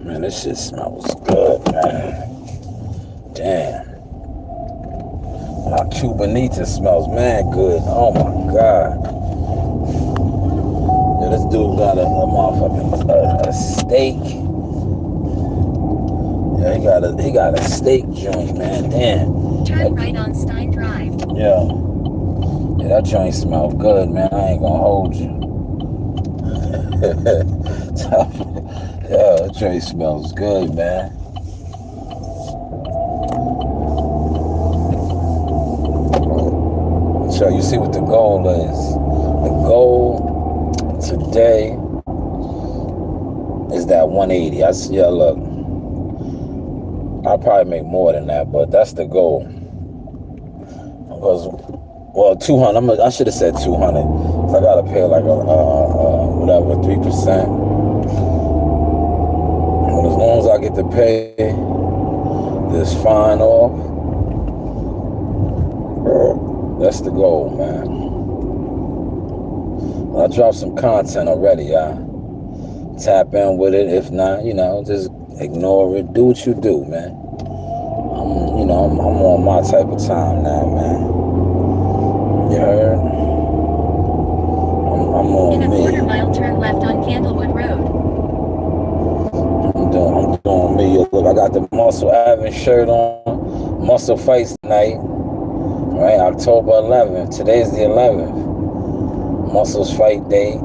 Man, this shit smells good, man. Damn. My Cubanita smells mad good. Oh my God. Yeah, this dude got a motherfucking steak. Yeah, he got a steak joint, man. Damn. Turn right on Stein Drive. Yeah. Yeah, that joint smells good, man. I ain't gonna hold you. Yeah, that joint smells good, man. So you see what the goal is. The goal today is that 180. Yeah, look. I'll probably make more than that, but that's the goal. Because, well, 200. I should have said 200. So I gotta pay like whatever 3%. But as long as I get to pay this fine off, that's the goal, man. I dropped some content already. Tap in with it. If not, just ignore it. Do what you do, man. I'm on my type of time now, man. You heard? I'm on In a me. quarter mile, turn left on Candlewood Road. I'm doing me. Look, I got the Muscle Evans shirt on. Muscle Fights tonight. Right, October 11th. Today's the 11th. Muscles Fight Day.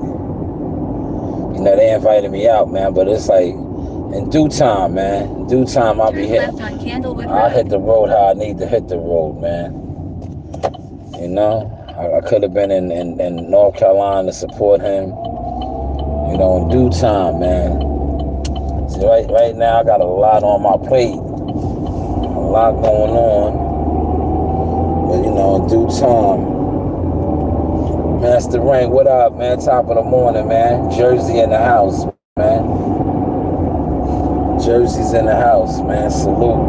They invited me out, man, but it's like in due time, man. In due time, I'll be hitting. I'll hit the road how I need to hit the road, man. I could have been in North Carolina to support him. In due time, man. See, right now, I got a lot on my plate. A lot going on. But, in due time. Master Rank, what up, man? Top of the morning, man. Jersey in the house, man. Jersey's in the house, man. Salute.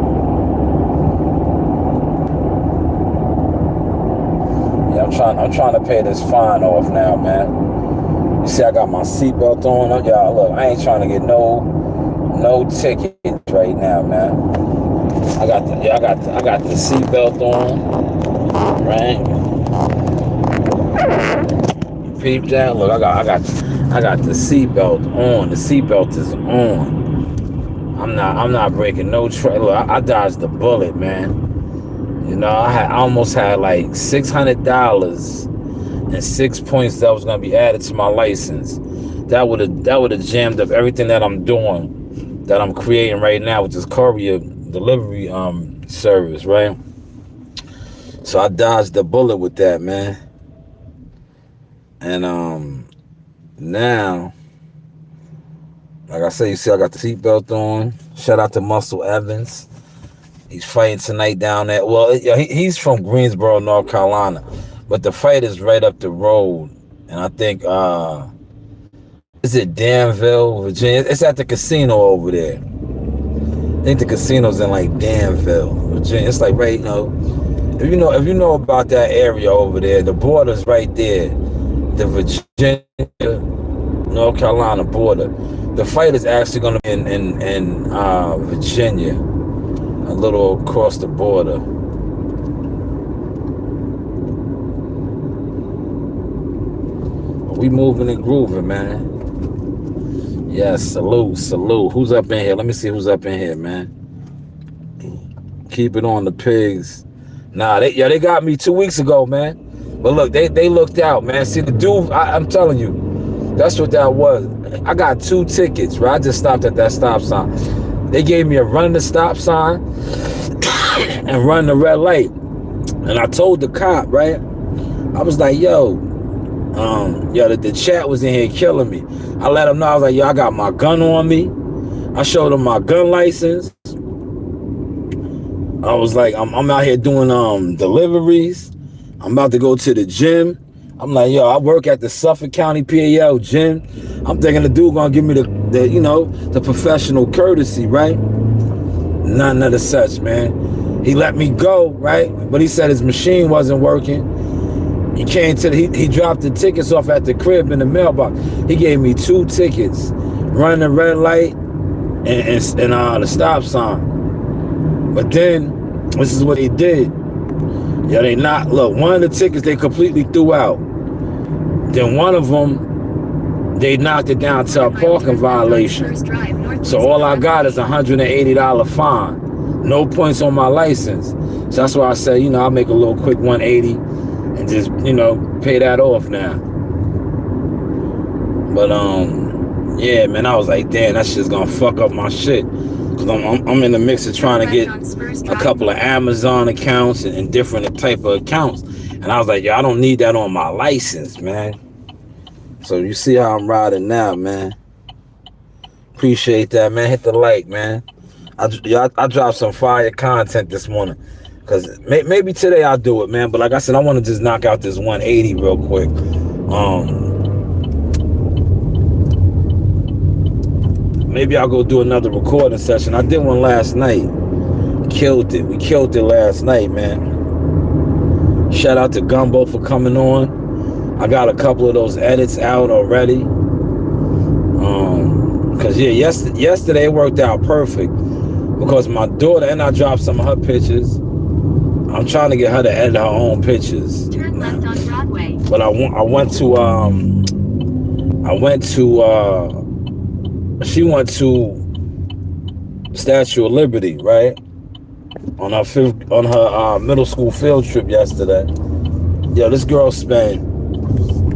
Yeah, I'm trying to pay this fine off now, man. You see, I got my seatbelt on. Y'all, look, I ain't trying to get no ticket right now, man. I got the seatbelt on, right? You peep that? Look, I got the seatbelt on. The seatbelt is on. I'm not breaking no track. Look, I dodged the bullet, man. I almost had like $600 and 6 points that was gonna be added to my license. That would have jammed up everything that I'm doing, that I'm creating right now, which is courier delivery service, right? So I dodged the bullet with that, man. And now, like I say, you see I got the seatbelt on. Shout out to Muscle Evans. He's fighting tonight down there. Well, he's from Greensboro, North Carolina, but the fight is right up the road. And I think, is it Danville, Virginia? It's at the casino over there. I think the casino's in like Danville, Virginia. It's like right, if you know about that area over there, the border's right there. The Virginia, North Carolina border. The fight is actually going to be in Virginia, a little across the border. We moving and grooving, man. Yes, salute. Who's up in here? Let me see who's up in here, man. Keep it on the pigs. Nah, they got me 2 weeks ago, man. But look, they looked out, man. See, the dude, I'm telling you, that's what that was. I got 2 tickets, right? I just stopped at that stop sign. They gave me a run the stop sign and run the red light. And I told the cop, right? I was like, the chat was in here killing me. I let him know. I was like, I got my gun on me. I showed him my gun license. I was like, I'm out here doing deliveries. I'm about to go to the gym. I'm like, I work at the Suffolk County PAL gym. I'm thinking the dude gonna give me the professional courtesy, right? None of the such, man. He let me go, right? But he said his machine wasn't working. He came to he dropped the tickets off at the crib in the mailbox. He gave me 2 tickets. Run the red light the stop sign. But then, this is what they did. Yeah, they not look. One of the tickets they completely threw out. Then one of them, they knocked it down to a parking violation. So all I got is $180 fine. No points on my license. So that's why I said, I'll make a little quick 180 and just, pay that off now. But yeah, man, I was like, damn, that shit's gonna fuck up my shit. Cause I'm in the mix of trying to get a couple of Amazon accounts and different type of accounts. And I was like, yo, I don't need that on my license, man. So you see how I'm riding now, man. Appreciate that, man. Hit the like, man. I dropped some fire content this morning. Cause maybe today I'll do it, man. But like I said, I want to just knock out this 180 real quick. Maybe I'll go do another recording session. I did one last night. Killed it. We killed it last night, man. Shout out to Gumbo for coming on. I got a couple of those edits out already. Cause yeah, yesterday it worked out perfect. Because my daughter, and I dropped some of her pictures. I'm trying to get her to edit her own pictures. Turn left on Broadway. But I went to she went to Statue of Liberty, right? On her middle school field trip yesterday. Yo, this girl spent.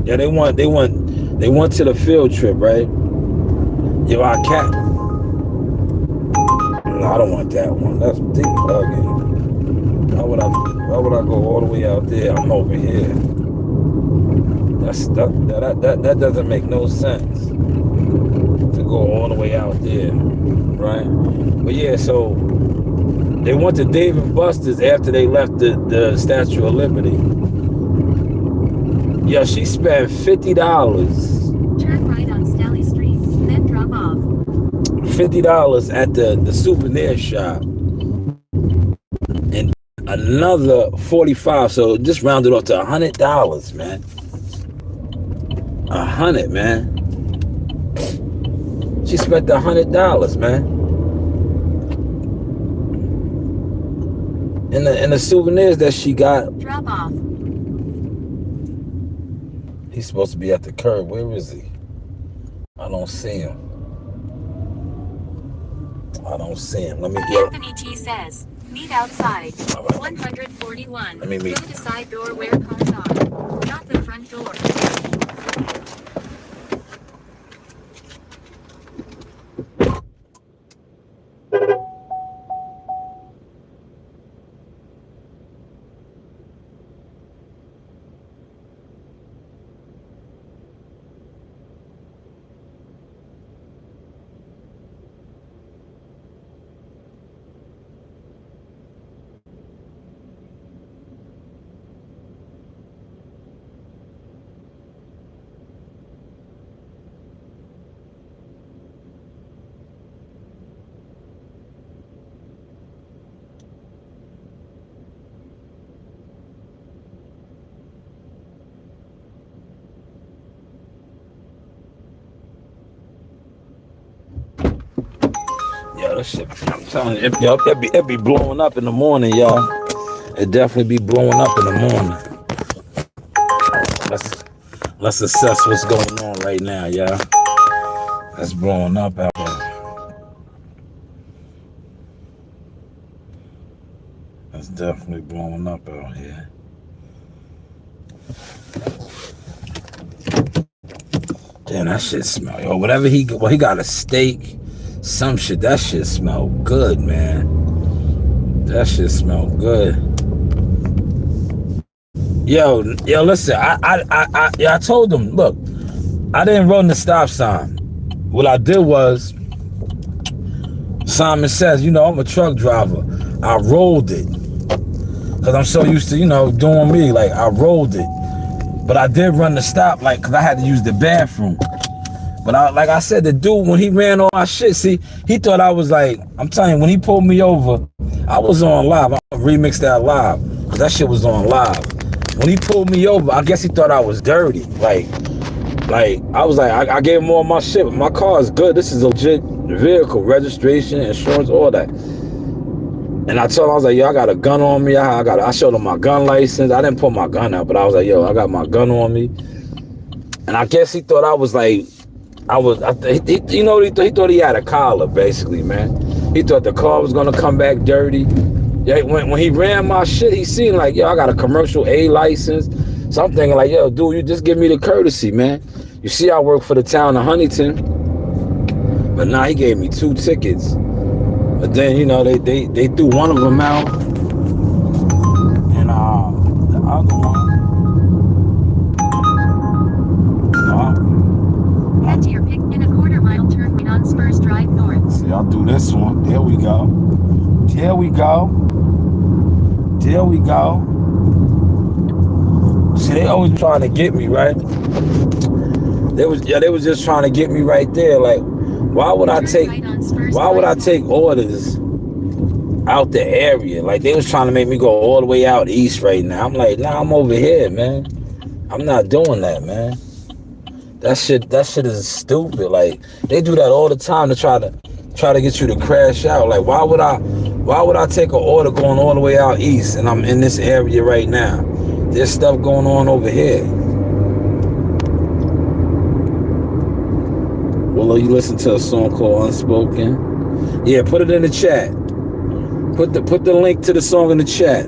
Yeah, they went to the field trip, right? Yo, I can't. No, I don't want that one. That's deep bugging. Why would I go all the way out there? I'm over here. That doesn't make no sense. To go all the way out there, right? But yeah, so they went to Dave & Buster's after they left the Statue of Liberty. Yeah, she spent $50. Turn right on Stally Street, then drop off. $50 at the souvenir shop. And another $45, so just rounded off to $100, man. $100, man. She spent $100, man. And the souvenirs that she got. Drop off. He's supposed to be at the curb. Where is he? I don't see him. Let me get. Anthony T says, meet outside. Right. 141. Let me meet. Go to side door where cars are. Not the front door. Yo, this shit, I'm telling you, it be blowing up in the morning, y'all. It definitely be blowing up in the morning. Let's assess what's going on right now, y'all. That's blowing up out there. That's definitely blowing up out here. Damn, that shit smell. Yo, whatever he got a steak, some shit. That shit smell good, man. That shit smell good. Yo, listen. I told him, look, I didn't run the stop sign. What I did was, Simon says, I'm a truck driver. I rolled it. Because I'm so used to, doing me. Like, I rolled it. But I did run the stop, like, because I had to use the bathroom. But like I said, the dude, when he ran all my shit, see, he thought I was like, I'm telling you, when he pulled me over, I was on live. I remixed that live, because that shit was on live. When he pulled me over, I guess he thought I was dirty. Like I was like, I gave him all my shit. My car is good. This is legit. The vehicle, registration, insurance, all that. And I told him, I was like, yo, I got a gun on me. I showed him my gun license. I didn't pull my gun out, but I was like, yo, I got my gun on me. And I guess he thought I was like, he thought he had a collar, basically, man. He thought the car was gonna come back dirty. Yeah, when he ran my shit, he seen like, yo, I got a commercial A license. So I'm thinking like, yo, dude, you just give me the courtesy, man. You see, I work for the town of Huntington. But now he gave me 2 tickets. But then, you know, they threw one of them out. And the other one. Head to your pick in a quarter-mile turn right on Spurs Drive North. See, I'll do this one. There we go. There we go. There we go. See, they always trying to get me, right? They was just trying to get me right there. Like, why would I take orders out the area? Like, they was trying to make me go all the way out east right now. I'm like, nah, I'm over here, man. I'm not doing that, man. That shit is stupid. Like, they do that all the time to try to get you to crash out. Like, why would I take an order going all the way out east and I'm in this area right now? There's stuff going on over here. Well, you listen to a song called Unspoken? Yeah, put it in the chat. Put the link to the song in the chat.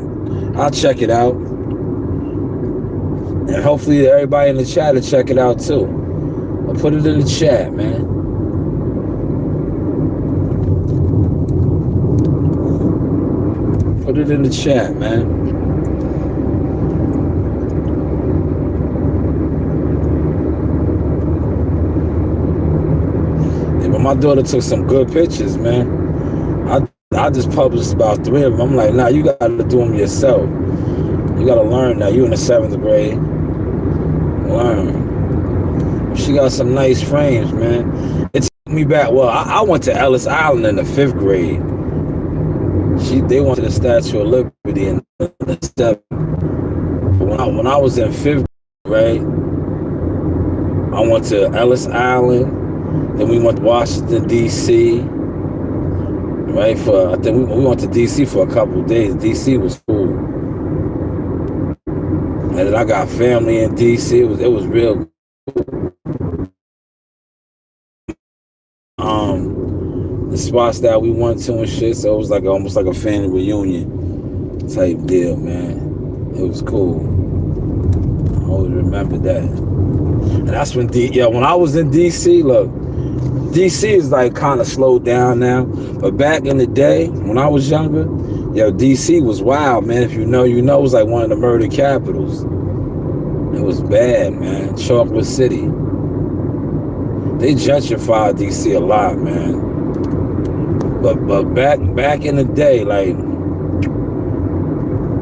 I'll check it out. And hopefully everybody in the chat will check it out too. I'll put it in the chat, man. Put it in the chat, man. Yeah, but my daughter took some good pictures, man. I just published about 3 of them. I'm like, nah, you gotta do them yourself. You gotta learn now. You in the 7th grade. Learn. She got some nice frames, man. It took me back. Well, I went to Ellis Island in the 5th grade. They went to the Statue of Liberty in the 7th. When I was in 5th grade, I went to Ellis Island. Then we went to Washington, D.C. Right? I think we went to D.C. for a couple of days. D.C. was cool. And then I got family in D.C. It was real. The spots that we went to and shit, so it was like almost like a family reunion type deal, man. It was cool. I always remember that. And that's when when I was in DC, look, DC is like kind of slowed down now, but back in the day when I was younger, DC was wild, man. If you know, it was like one of the murder capitals. It was bad, man. Chocolate City. They gentrified DC a lot, man. But back in the day, like,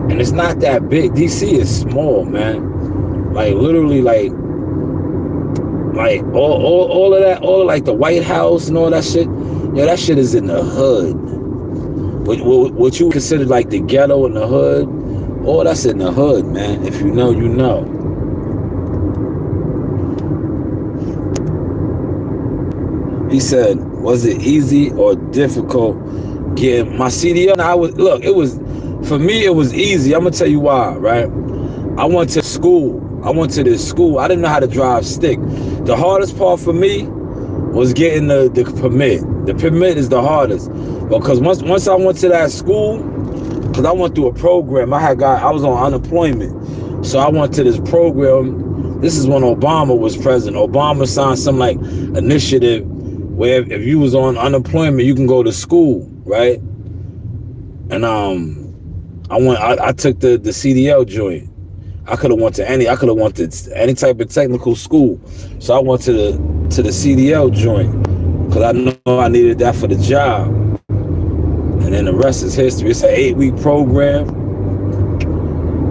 and it's not that big. DC is small, man. Like literally, like all of that, all of like the White House and all that shit. Yeah, that shit is in the hood. What you consider like the ghetto in the hood, all that's in the hood, man. If you know, you know. He said, was it easy or difficult getting my CDL? For me, it was easy. I'm going to tell you why, right? I went to school. I didn't know how to drive stick. The hardest part for me was getting the permit. The permit is the hardest. Because once I went to that school, because I went through a program, I was on unemployment. So I went to this program. This is when Obama was president. Obama signed some like initiative where if you was on unemployment, you can go to school, right? And I took the CDL joint. I could have went to any type of technical school. So I went to the CDL joint because I know I needed that for the job. And then the rest is history. It's an 8-week program.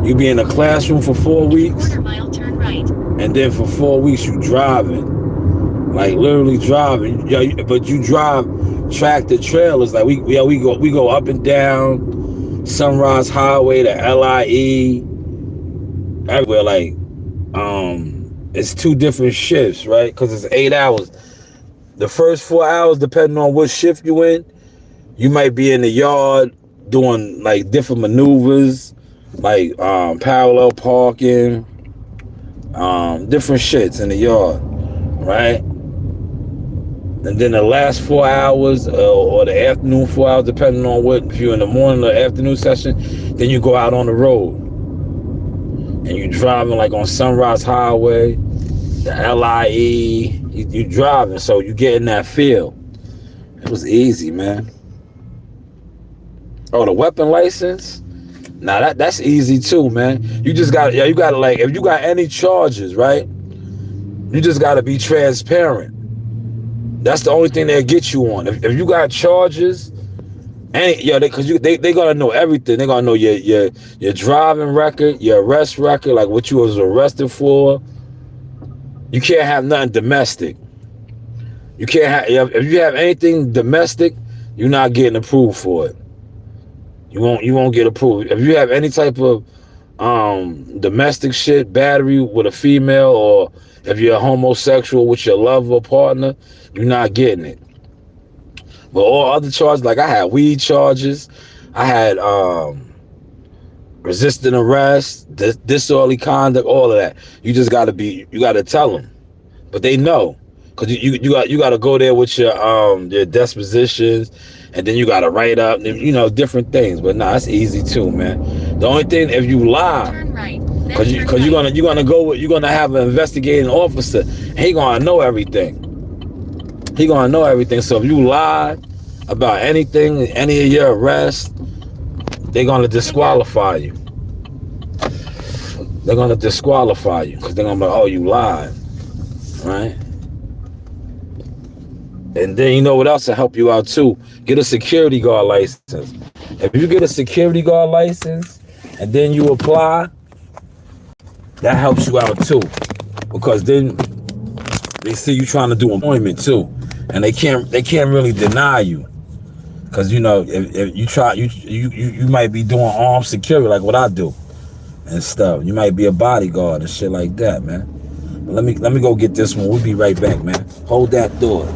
You be in a classroom for 4 weeks. Quarter-mile turn right. And then for 4 weeks you driving. Like literally driving, but you drive tractor trailers. Like we go up and down Sunrise Highway to LIE, everywhere. Like it's 2 different shifts, right? Because it's 8 hours. The first 4 hours, depending on what shift you in, you might be in the yard doing like different maneuvers, like parallel parking, different shits in the yard, right? And then the last 4 hours or the afternoon 4 hours, depending on what, if you're in the morning or afternoon session, then you go out on the road and you driving like on Sunrise Highway, the LIE. You driving, so you get in that feel. It was easy, man. Oh, the weapon license? Nah, that's easy too, man. You just got, yeah, you got to, like, if you got any charges, right? You just got to be transparent. That's the only thing they'll get you on. If you got charges, and yeah, because they gonna know everything. They gonna know your driving record, your arrest record, like what you was arrested for. You can't have nothing domestic. You can't have, if you have anything domestic, you're not getting approved for it. You won't get approved. If you have any type of domestic shit, battery with a female, or if you're a homosexual with your lover or partner, you're not getting it. But all other charges, like I had weed charges, I had resisting arrest, disorderly conduct, all of that. You just you gotta tell them, but they know, cause you got to go there with your dispositions, and then you got to write up, different things. But nah, it's easy too, man. The only thing, if you lie, Turn right. cause you're gonna have an investigating officer. He gonna know everything. He gonna know everything. So if you lie about anything, any of your arrests, they're gonna disqualify you. They're gonna disqualify you because they're gonna be like, oh, you lied, right? And then you know what else will help you out too? Get a security guard license. If you get a security guard license and then you apply, that helps you out too, because then they see you trying to do employment too, and they can't really deny you. Because if you try, you might be doing armed security like what I do and stuff. You might be a bodyguard and shit like that, man. But let me go get this one. We'll be right back, man. Hold that door.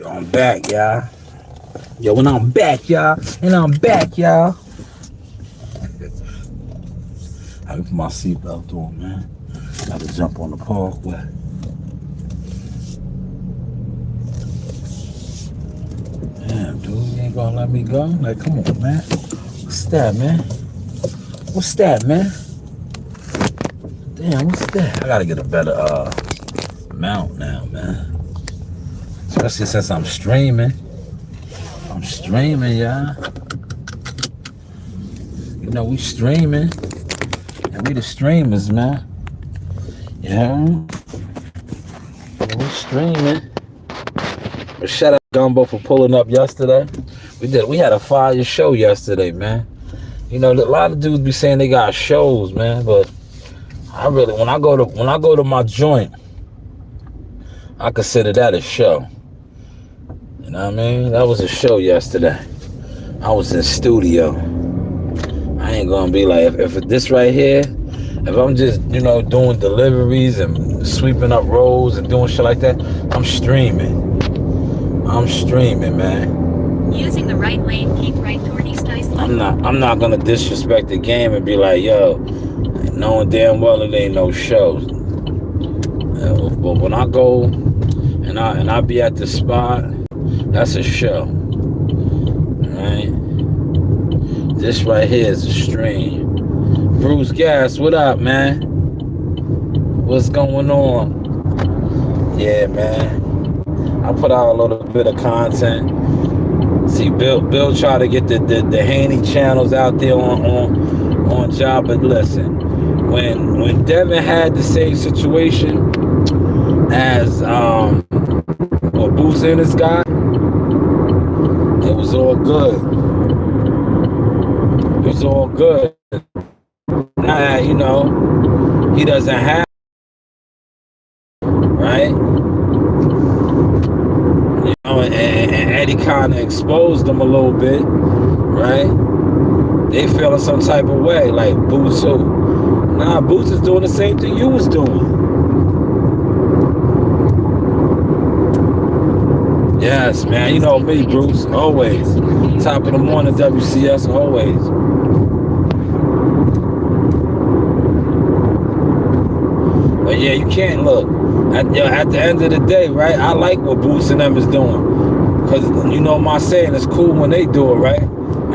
I'm back, y'all. Yo, when I'm back, y'all. And I'm back, y'all. I put my seatbelt on, man. Got to jump on the parkway. Damn, dude, you ain't gonna let me go? Like, come on, man. What's that, man? What's that, man? Damn, what's that? I gotta get a better mount now, man. Especially since I'm streaming. I'm streaming, y'all. You know, we streaming. And we the streamers, man. Yeah. We streaming. But shout out to Gumbo for pulling up yesterday. We had a fire show yesterday, man. You know, a lot of dudes be saying they got shows, man, but I really, when I go to my joint, I consider that a show. You know what I mean? That was a show yesterday. I was in studio. I ain't gonna be like, if this right here, if I'm just, you know, doing deliveries and sweeping up rows and doing shit like that, I'm streaming. I'm streaming, man. Using the right lane, keep right toward East Iceland. I'm not gonna disrespect the game and be like, yo, knowing damn well it ain't no shows. But when I go and I be at the spot, that's a show. Alright? This right here is a stream. Bruce Gas, what up, man? What's going on? Yeah, man. I put out a little bit of content. See, Bill tried to get the Haney channels out there on job, but listen, when Devin had the same situation as Boots and this guy, it was all good. It was all good. Now, you know, he doesn't have, right? You know, and Eddie kind of exposed them a little bit, right? They feeling some type of way, like Boots who? Nah, Boots is doing the same thing you was doing. Yes, man, you know me, Bruce, always. Top of the morning, WCS, always. But yeah, you can't look. At the end of the day, right, I like what Boots and them is doing. Because, you know my saying, it's cool when they do it, right?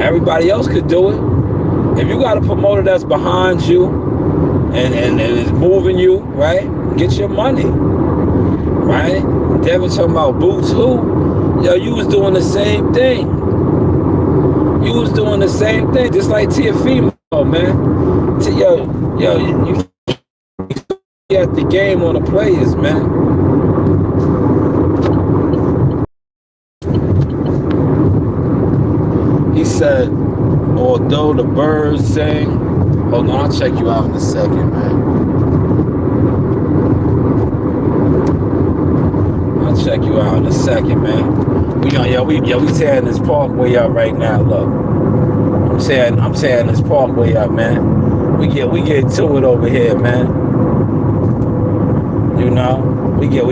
Everybody else could do it. If you got a promoter that's behind you and is moving you, right, get your money, right? Devin talking about Boots who? Yo, you was doing the same thing. You was doing the same thing, just like Tiafimo, man. Yo, you at the game on the players, man. He said, although the birds sing, hold on, I'll check you out in a second, man. I'll check you out in a second, man. We tearing this parkway up right now. Look, I'm tearing this parkway up, man. We get to it over here, man. You know, we get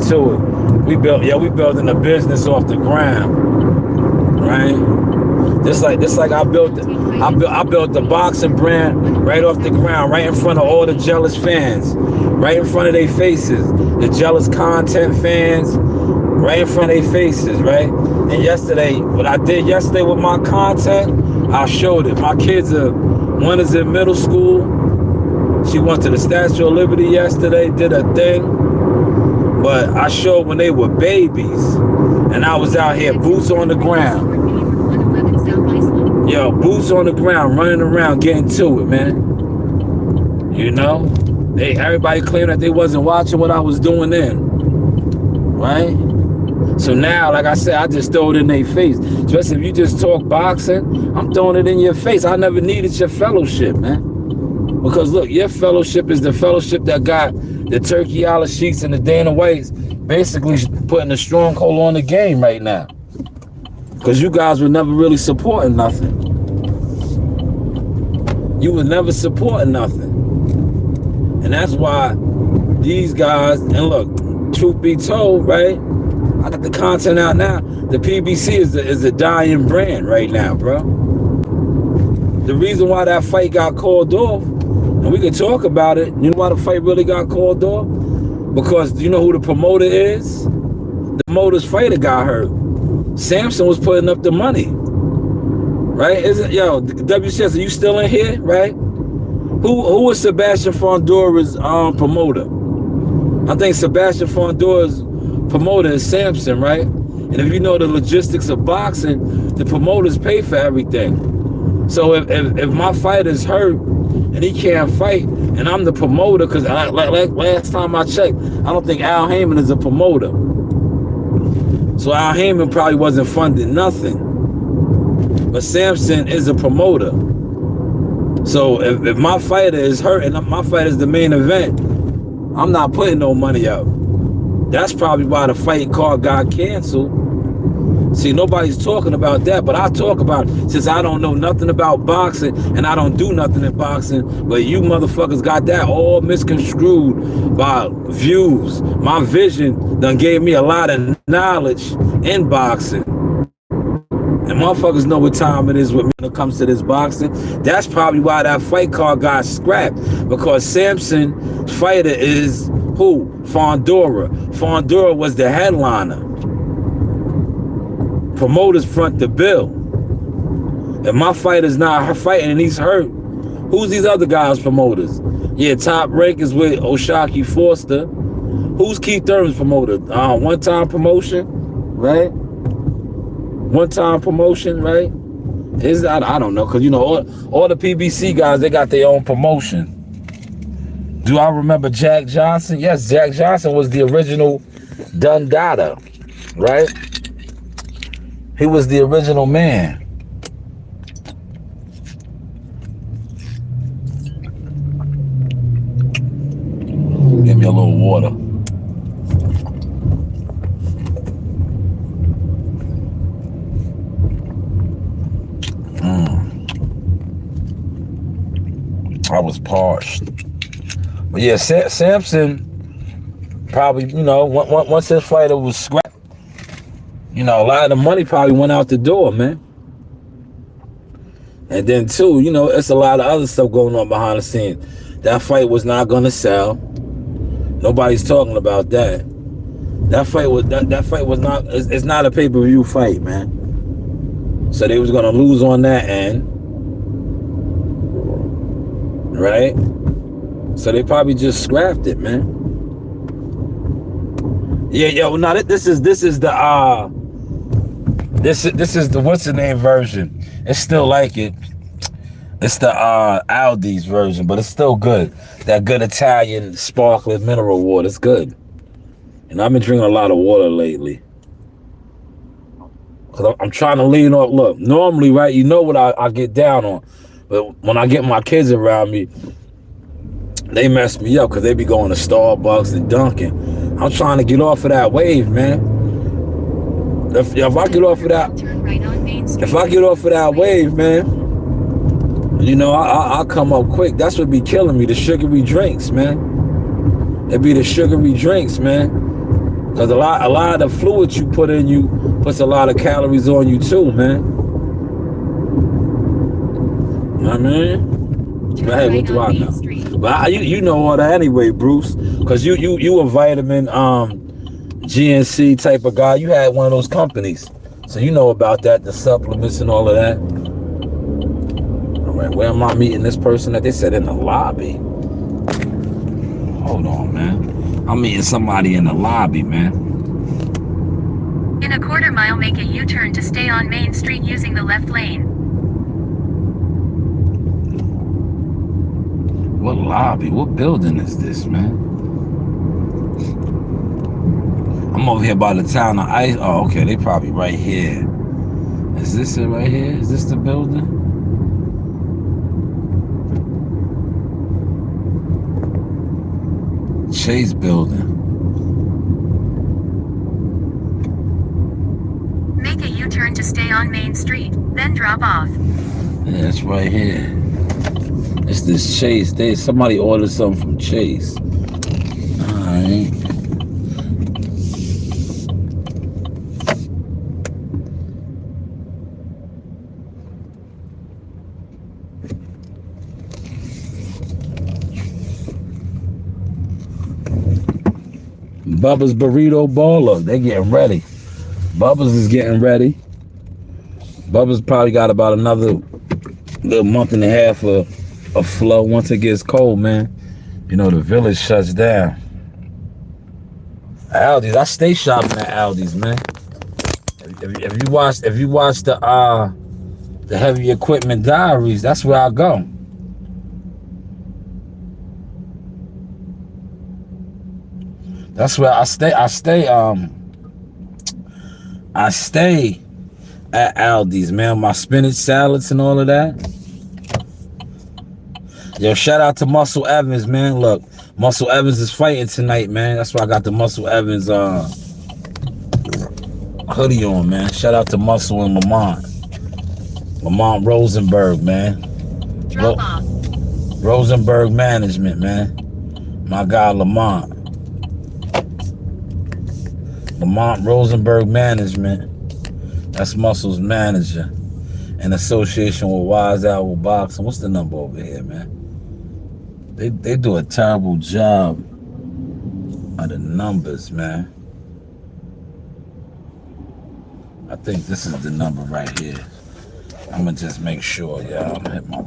to it. We building a business off the ground, right? Just like I built the boxing brand right off the ground, right in front of all the jealous fans, right in front of their faces, the jealous content fans, right in front of their faces, right? And what I did yesterday with my content, I showed it. My kids one is in middle school. She went to the Statue of Liberty yesterday, did a thing. But I showed when they were babies. And I was out here, boots on the ground. Yo, boots on the ground, running around, getting to it, man. You know? Everybody claimed that they wasn't watching what I was doing then. Right? So now, like I said, I just throw it in their face. Especially if you just talk boxing, I'm throwing it in your face. I never needed your fellowship, man. Because look, your fellowship is the fellowship that got the Turkey Ala Sheiks and the Dana Whites basically putting a stronghold on the game right now. Because you guys were never really supporting nothing. You were never supporting nothing. And that's why these guys, and look, truth be told, right? I got the content out now. The PBC is a dying brand right now, bro. The reason why that fight got called off, and we can talk about it, you know why the fight really got called off? Because you know who the promoter is? The promoter's fighter got hurt. Samson was putting up the money. Right? WCS, are you still in here? Right? Who was Sebastian Fondora's promoter? I think Sebastian Fondora's promoter is Samson, right? And if you know the logistics of boxing, the promoters pay for everything. So if my fighter's hurt and he can't fight, and I'm the promoter, because like last time I checked, I don't think Al Heyman is a promoter. So Al Heyman probably wasn't funding nothing. But Samson is a promoter. So if my fighter is hurt and my fighter is the main event, I'm not putting no money out. That's probably why the fight card got canceled. See, nobody's talking about that, but I talk about it since I don't know nothing about boxing and I don't do nothing in boxing, but you motherfuckers got that all misconstrued by views. My vision done gave me a lot of knowledge in boxing. And motherfuckers know what time it is when it comes to this boxing. That's probably why that fight card got scrapped, because Samson's fighter is who? Fondora. Fondora was the headliner. Promoters front the bill. If my fighter's not fighting and he's hurt, who's these other guys' promoters? Yeah, Top Rank is with Oshaki Foster. Who's Keith Thurman's promoter? One Time Promotion, right? One Time Promotion, right? I don't know, because you know all the PBC guys, they got their own promotion. Do I remember Jack Johnson? Yes, Jack Johnson was the original Dundada, right? He was the original man. Give me a little water. I was parched. But yeah, Samson probably, you know, once his fighter was scrapped, you know, a lot of the money probably went out the door, man. And then too, you know, it's a lot of other stuff going on behind the scenes. That fight was not gonna sell. Nobody's talking about that. That fight was not. It's not a pay-per-view fight, man. So they was gonna lose on that end, right? So they probably just scrapped it, man. Yeah, yo, no, this is the what's the name version? It's still like it. It's the Aldi's version, but it's still good. That good Italian sparkling mineral water. It's good. And I've been drinking a lot of water lately. Cause I'm trying to lean off. Look, normally, right, you know what I get down on. But when I get my kids around me, they mess me up because they be going to Starbucks and Dunkin'. I'm trying to get off of that wave, man. If I get off of that, wave, man, you know, I'll come up quick. That's what be killing me, the sugary drinks, man. It be the sugary drinks, man. Because a lot of the fluid you put in you puts a lot of calories on you too, man. You know what I mean? But hey, what do I know? But you know all that anyway, Bruce. Because you a vitamin GNC type of guy. You had one of those companies. So you know about that, the supplements and all of that. All right, where am I meeting this person at? They said in the lobby. Hold on, man. I'm meeting somebody in the lobby, man. In a quarter mile, make a U-turn to stay on Main Street using the left lane. What lobby? What building is this, man? I'm over here by the town of Ice. Oh, okay, they probably right here. Is this it right here? Is this the building? Chase building. Make a U-turn to stay on Main Street, then drop off. Yeah, it's right here. It's this Chase. Somebody ordered something from Chase. Alright. Bubba's Burrito Baller. They getting ready. Bubba's is getting ready. Bubba's probably got about another little month and a half of flow once it gets cold, man. You know, the village shuts down. Aldi's, I stay shopping at Aldi's, man. If you watch the Heavy Equipment Diaries, that's where I go. That's where I stay. I stay at Aldi's, man. My spinach salads and all of that. Yo, shout out to Muscle Evans, man. Look, Muscle Evans is fighting tonight, man. That's why I got the Muscle Evans hoodie on, man. Shout out to Muscle and Lamont Rosenberg, man. Drop off. Rosenberg Management, man. My guy Lamont Rosenberg Management. That's Muscle's manager in association with Wise Owl Boxing. What's the number over here, man? They do a terrible job of the numbers, man. I think this is the number right here. I'm gonna just make sure, y'all. I'm gonna hit my...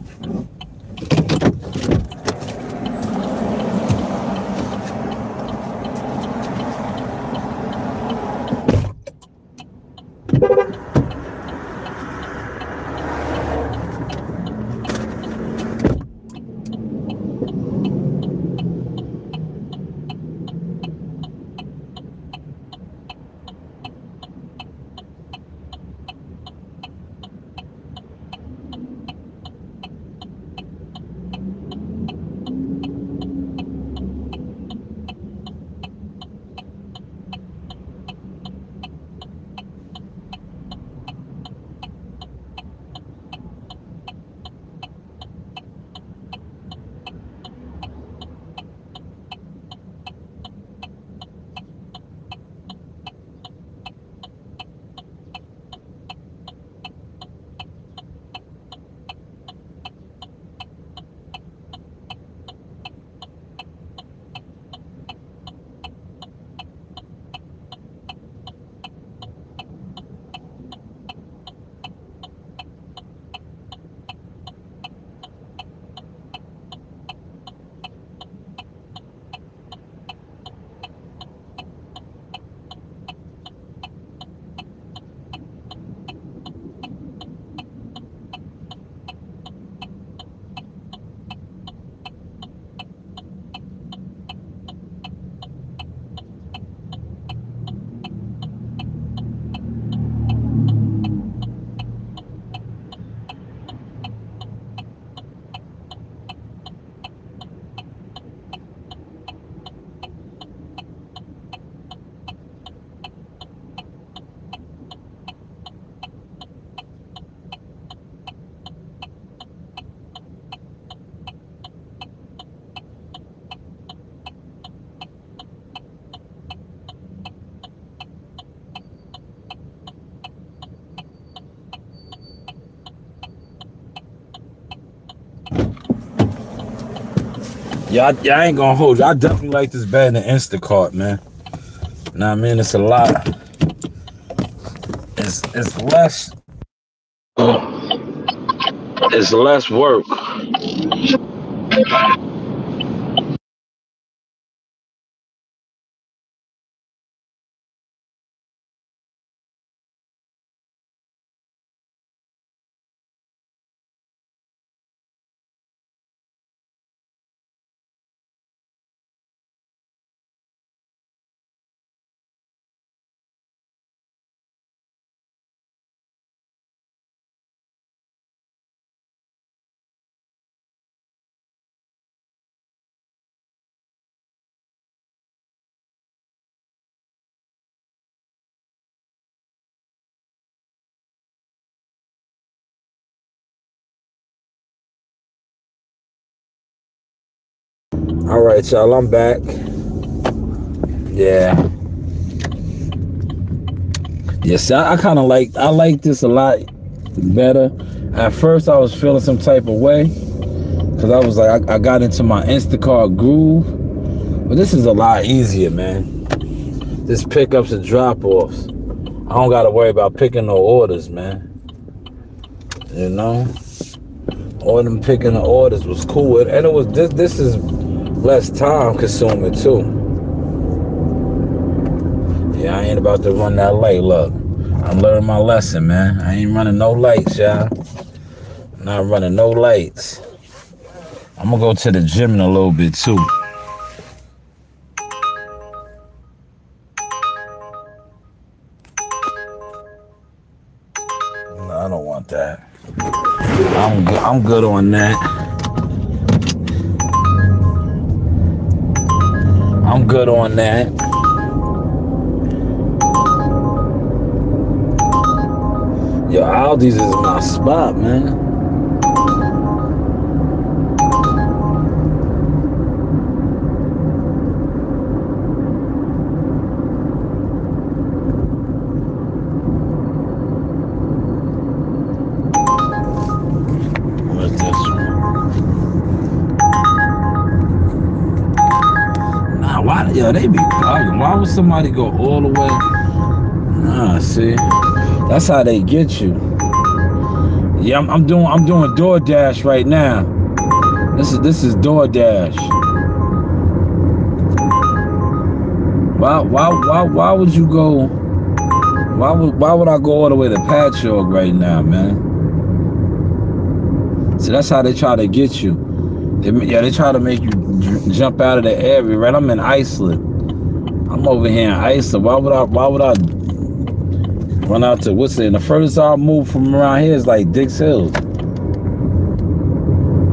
Yeah, I ain't gonna hold you. I definitely like this better than Instacart, man. Nah, man, it's a lot. It's less. It's less work. All right, y'all, I'm back. Yeah. Yes, I kind of like this a lot better. At first, I was feeling some type of way because I was like, I got into my Instacart groove, but this is a lot easier, man. Just pickups and drop-offs. I don't gotta worry about picking no orders, man. You know? All them picking the orders was cool. And it was this is less time consuming too. Yeah, I ain't about to run that light. Look, I'm learning my lesson, man. I ain't running no lights, y'all. Not running no lights. I'm gonna go to the gym in a little bit too. No, I don't want that. I'm good on that. I'm good on that. Yo, Aldi's is my spot, man. Where's this one? Nah, why? Yo, they be bugging. Why would somebody go all the way? Nah, see. That's how they get you. Yeah, I'm doing DoorDash right now. This is DoorDash. Why would you go? Why would I go all the way to Patchogue right now, man? See, that's how they try to get you. They try to make you jump out of the area, right? I'm in Iceland. I'm over here in Iceland. Why would I run out to what's it? The furthest I'll move from around here is like Dix Hills.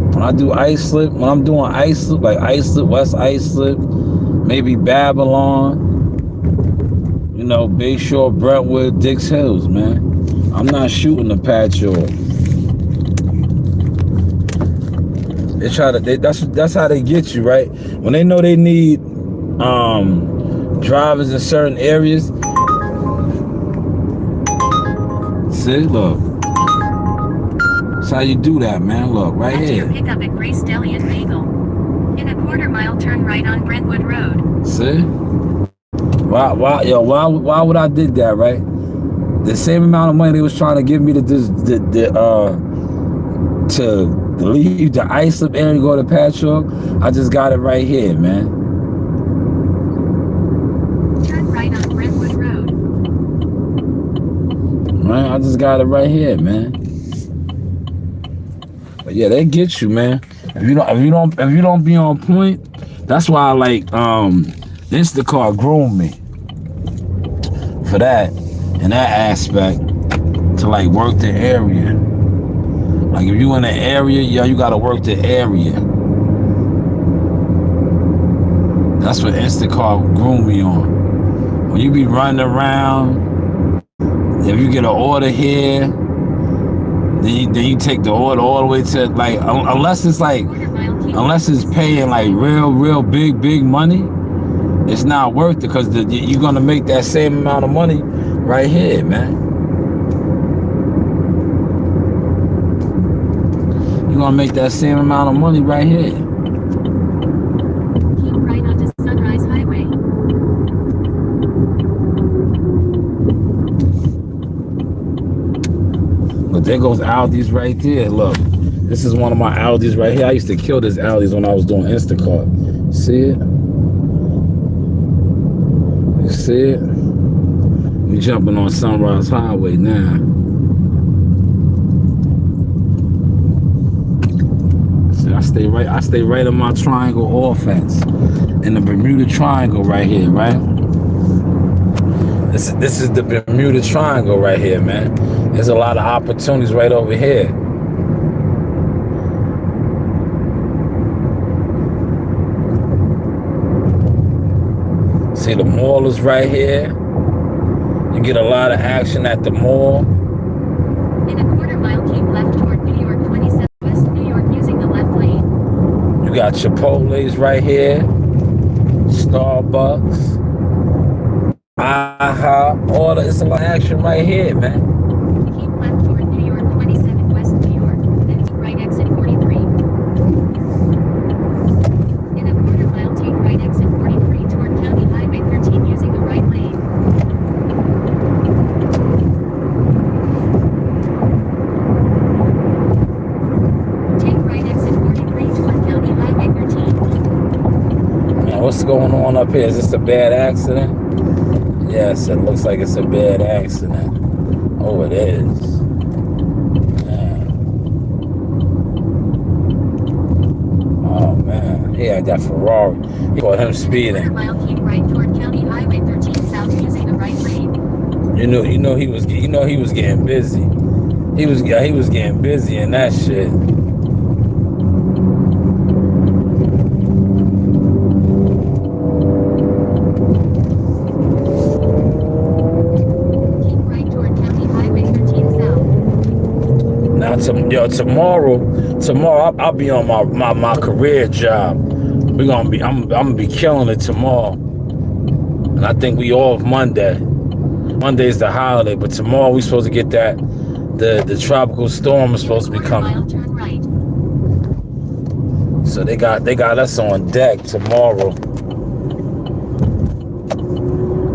When I do Iceland, when I'm doing Iceland, like Iceland, West Iceland, maybe Babylon, you know, Bayshore, Brentwood, Dix Hills, man. I'm not shooting the Patchogue. They try to. That's how they get you, right? When they know they need drivers in certain areas. See, look. That's how you do that, man. Look, right Head to here. your pickup at Grace Deli and Bagel. In a quarter-mile, turn right on Brentwood Road. See? Why would I did that, right? The same amount of money they was trying to give me to leave the Iceland area and go to Patchogue, I just got it right here, man. Turn right on Brentwood Road. Right? I just got it right here, man. But yeah, they get you, man. If you don't be on point, that's why I like Instacart groomed me for that, in that aspect, to like work the area. Like if you in the area, yeah, you gotta work the area. That's what Instacart groomed me on. When you be running around, if you get an order here, then you take the order all the way to like, unless it's paying like real big money, it's not worth it, because you're gonna make that same amount of money right here, man. You're gonna make that same amount of money right here. Keep right onto Sunrise Highway. But there goes Aldi's right there. Look, this is one of my Aldi's right here. I used to kill this Aldi's when I was doing Instacart. See it? You see it? We jumping on Sunrise Highway now. See, I stay right in my triangle offense. In the Bermuda Triangle right here, right? This is the Bermuda Triangle right here, man. There's a lot of opportunities right over here. See, the mall is right here. You get a lot of action at the mall. In a quarter-mile, keep left toward New York 27 West New York using the left lane. You got Chipotle's right here. Starbucks. IHOP. It's a lot of action right here, man. Keep left toward New York 27 West New York, then take right exit 43. In a quarter-mile, take right exit 43 toward County Highway 13 using the right lane. what's going on up here? Is this a bad accident? Yes, it looks like it's a bad accident. Oh, it is. Man. Oh, man. He had that Ferrari. He caught him speeding. Quarter mile, keep right toward County Highway 13 South using the right lane. You know he was getting busy. He was getting busy in that shit. Tomorrow I'll be on my career job. I'm gonna be killing it tomorrow. And I think we off Monday. Monday's the holiday, but tomorrow we supposed to get that the tropical storm is supposed to be coming. Turn right. So they got us on deck tomorrow.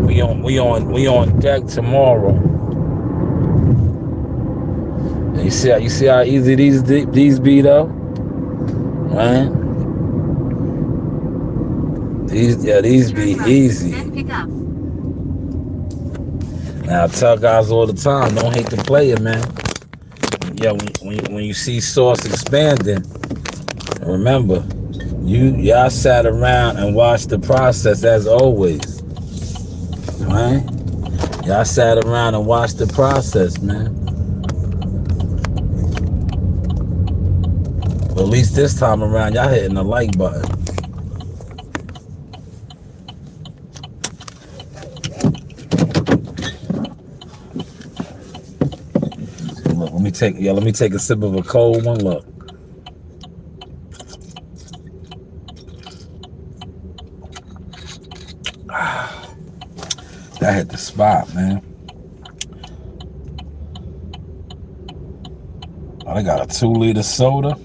We on deck tomorrow. You see how easy these be though, right? These be easy. Now I tell guys all the time, don't hate the player, man. Yeah, when you see Sauce expanding, remember, y'all sat around and watched the process as always, right? Y'all sat around and watched the process, man. At least this time around, y'all hitting the like button. Look, let me take a sip of a cold one. Look. That hit the spot, man. Oh, they got a 2-liter soda.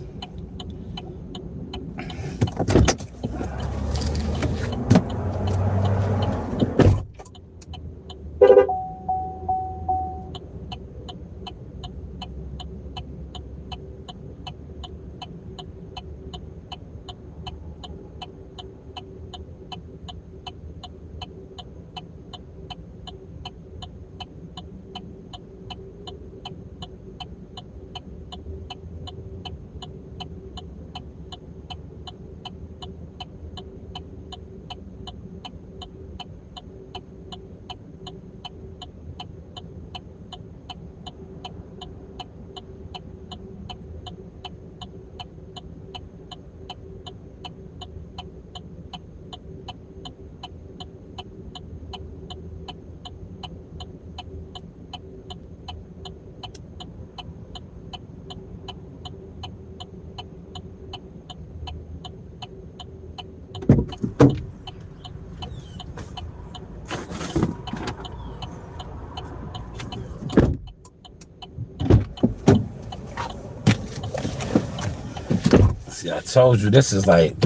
See, I told you this is like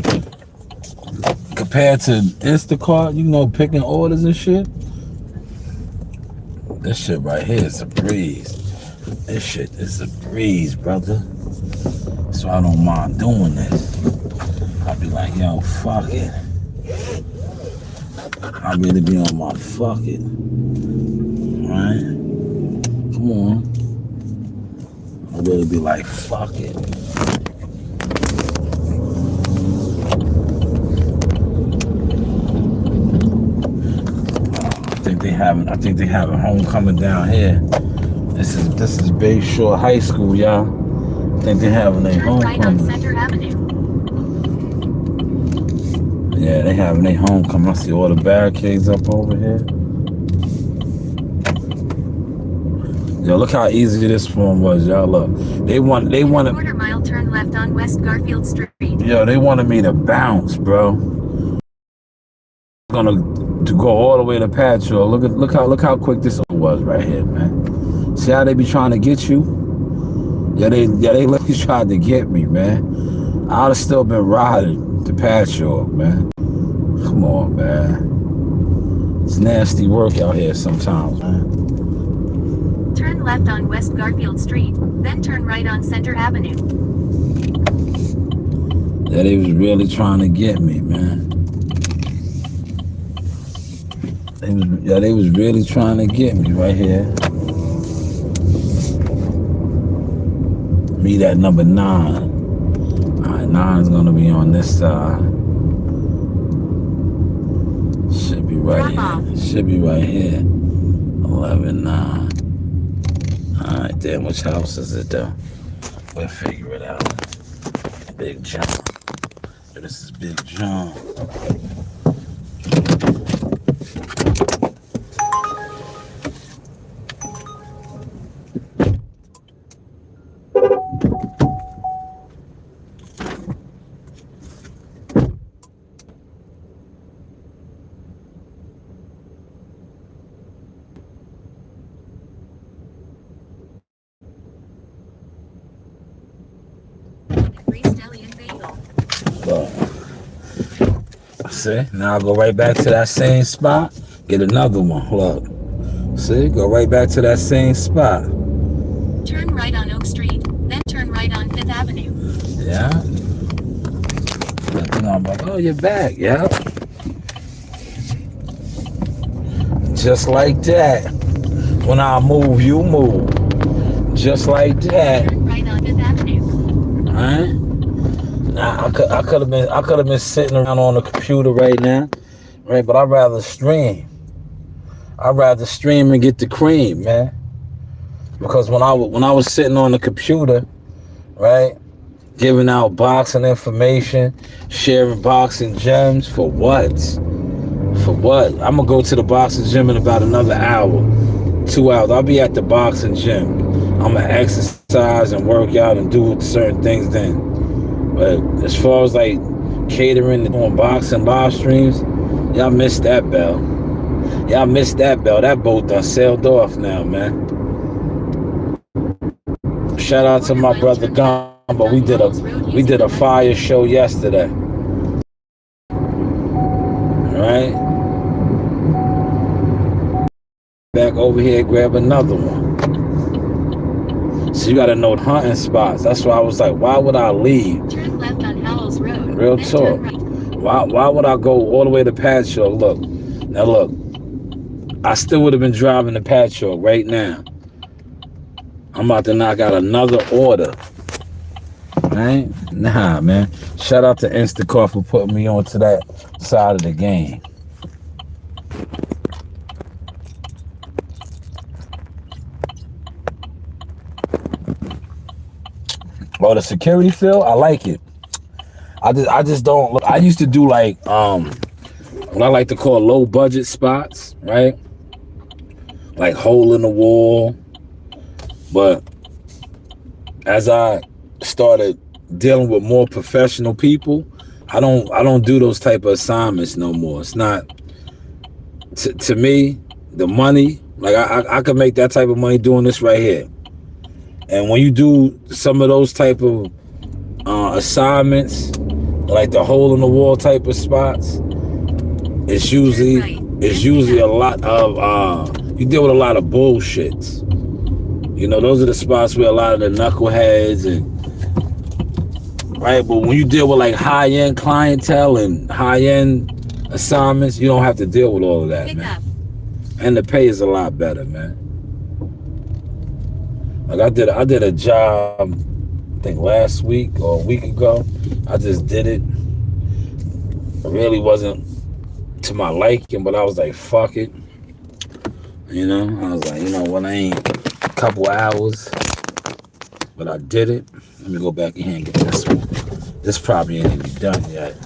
compared to Instacart, you know, picking orders and shit. This shit right here is a breeze. This shit is a breeze, brother. So I don't mind doing this. I'll be like, yo, fuck it. I really be on my fuck it. Right? Come on. I really be like, fuck it. I think they having homecoming down here. This is Bay Shore High School, y'all. I think they having a homecoming. Right on Center Avenue. Yeah, they having a homecoming. I see all the barricades up over here. Yo, look how easy this one was, y'all. Look, they wanted. Quarter mile, turn left on West Garfield Street. Yo, they wanted me to bounce, bro. I'm gonna to go all the way to Patcho. Look how quick this was right here, man. See how they be trying to get you? Yeah, they literally tried to get me, man. I'd have still been riding to Patcho, man. Come on, man. It's nasty work out here sometimes, man. Turn left on West Garfield Street, then turn right on Center Avenue. Yeah, they was really trying to get me, man. They was really trying to get me right here. Meet at number 9. Alright, 9's gonna be on this side. Should be right here. Should be right here. 11, 9. Alright, damn, which house is it though? We'll figure it out. Big John. This is Big John. See, now I'll go right back to that same spot, get another one. Look, see, go right back to that same spot. Turn right on Oak Street, then turn right on 5th Avenue. Yeah. I'm like, oh, you're back, yeah. Just like that. When I move, you move. Just like that. Turn right on 5th Avenue. All right. Now, I could have been sitting around on the computer right now, right? But I'd rather stream. I'd rather stream and get the cream, man. Because when I was sitting on the computer, right, giving out boxing information, sharing boxing gems, for what? For what? I'm gonna go to the boxing gym in about another hour, 2 hours. I'll be at the boxing gym. I'm gonna exercise and work out and do certain things then. But as far as like catering and doing boxing live streams, y'all missed that bell. Y'all missed that bell. That boat done sailed off now, man. Shout out to my brother Gumbo. We did a fire show yesterday. Alright. Back over here, grab another one. So you gotta know hunting spots. That's why I was like, why would I leave? Turn left on Howells Road. Real talk. Why would I go all the way to Patchogue? Look. Now look. I still would have been driving to Patchogue right now. I'm about to knock out another order. Right? Nah, man. Shout out to Instacart for putting me onto that side of the game. Oh, the security feel, I like it. I just don't look. I used to do like what I like to call low budget spots, right? Like hole in the wall. But as I started dealing with more professional people, I don't do those type of assignments no more. It's not to me, the money, like I could make that type of money doing this right here. And when you do some of those type of assignments, like the hole in the wall type of spots, it's usually a lot of you deal with a lot of bullshit. You know, those are the spots where a lot of the knuckleheads and right. But when you deal with like high-end clientele and high-end assignments, you don't have to deal with all of that, man. And the pay is a lot better, man. Like I did a job, I think last week or a week ago. I just did it. It really wasn't to my liking, but I was like, fuck it. You know, I was like, you know what, I ain't a couple hours, but I did it. Let me go back in here and get this one. This probably ain't even done yet.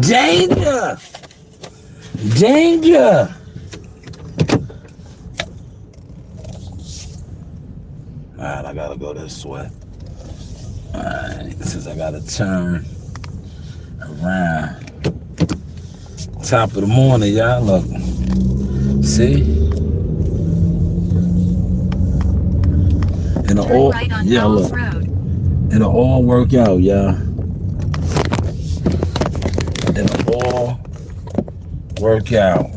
Danger! Danger! Alright, I gotta go this way. Alright, since I gotta turn around. Top of the morning, y'all. Look. See? It'll all, right on yeah, Falls look. Road. It'll all work out, y'all. It'll all work out.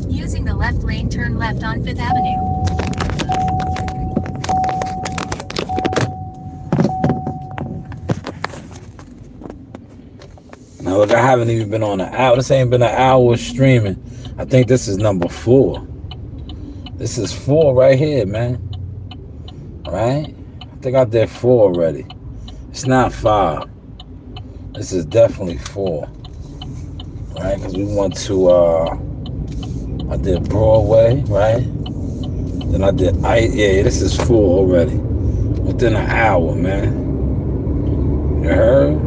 Using the left lane, turn left on 5th Avenue. Now look, I haven't even been on an hour. This ain't been an hour of streaming. I think this is number 4. This is 4 right here, man. Right? I think I did 4 already. It's not 5. This is definitely 4. Right? Because we went to, I did Broadway, right? Then I did, yeah, this is 4 already. Within an hour, man. You heard?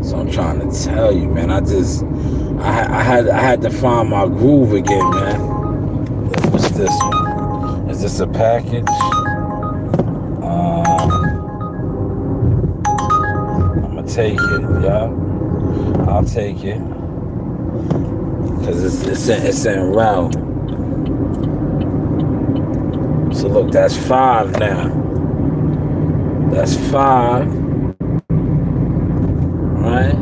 So I'm trying to tell you, man. I had to find my groove again, man. What's this one? Is this a package? I'm gonna take it, yeah. I'll take it. Cause it's en route. So look, that's 5 now. That's 5. Right?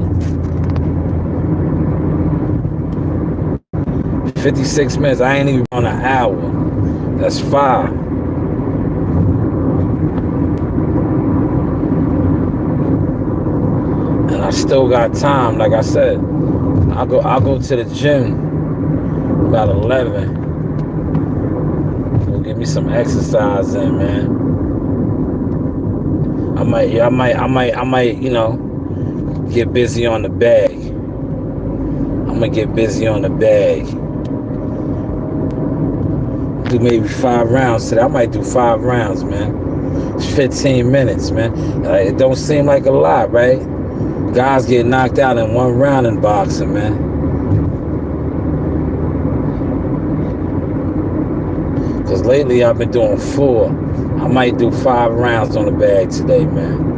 56 minutes. I ain't even on an hour. That's 5. And I still got time. Like I said, I'll go to the gym about 11. Go get me some exercise in, man. I might, you know, get busy on the bag. I'm gonna get busy on the bag. Do maybe 5 rounds today. I might do 5 rounds, man. It's 15 minutes, man. It don't seem like a lot, right? Guys get knocked out in 1 round in boxing, man. Because lately I've been doing 4. I might do 5 rounds on the bag today, man.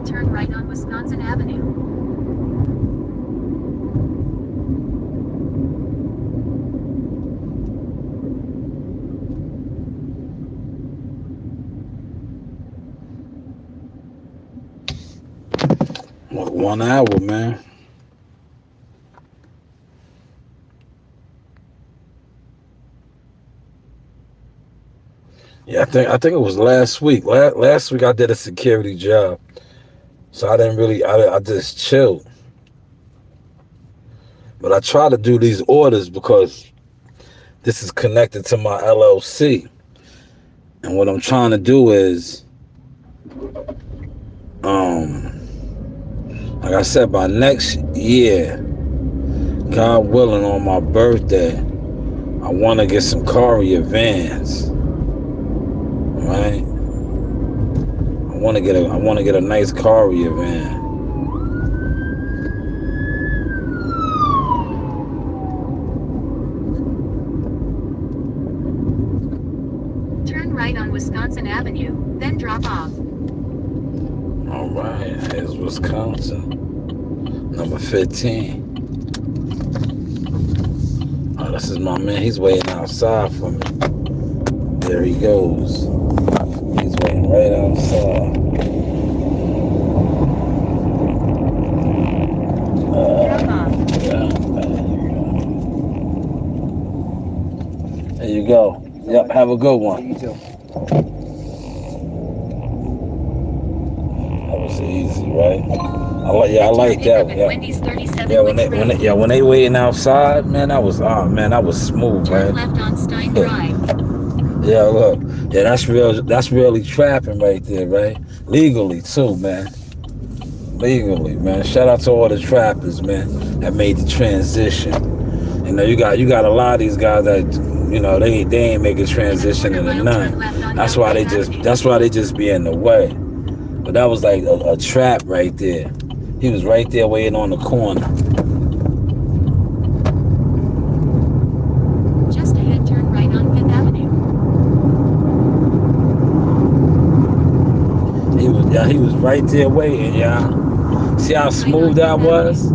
Turn right on Wisconsin Avenue. What, 1 hour, man. Yeah, I think it was last week. Last week I did a security job. So I didn't really, I just chilled. But I try to do these orders because this is connected to my LLC. And what I'm trying to do is, like I said, by next year, God willing, on my birthday, I want to get some Carrier vans, right? I want to get a nice Carrier van. Turn right on Wisconsin Avenue, then drop off. All right, here's Wisconsin, number 15. Oh, this is my man. He's waiting outside for me. There he goes. He's waiting right outside. Drop off. Yeah, there you go. Yep, have a good one. You too. That was easy, right? I like that. At Yeah. Wendy's 37 Yeah, when they waiting outside, man, that was smooth, Turn right? left on Stein Drive. Yeah, look. Yeah, that's really trapping right there, right? Legally too, man. Legally, man. Shout out to all the trappers, man, that made the transition. You know, you got a lot of these guys that, you know, they ain't make a transition into none. That's why they just be in the way. But that was like a trap right there. He was right there waiting on the corner. Just ahead, turn right on 5th Avenue. He was right there waiting, y'all. See how smooth that was?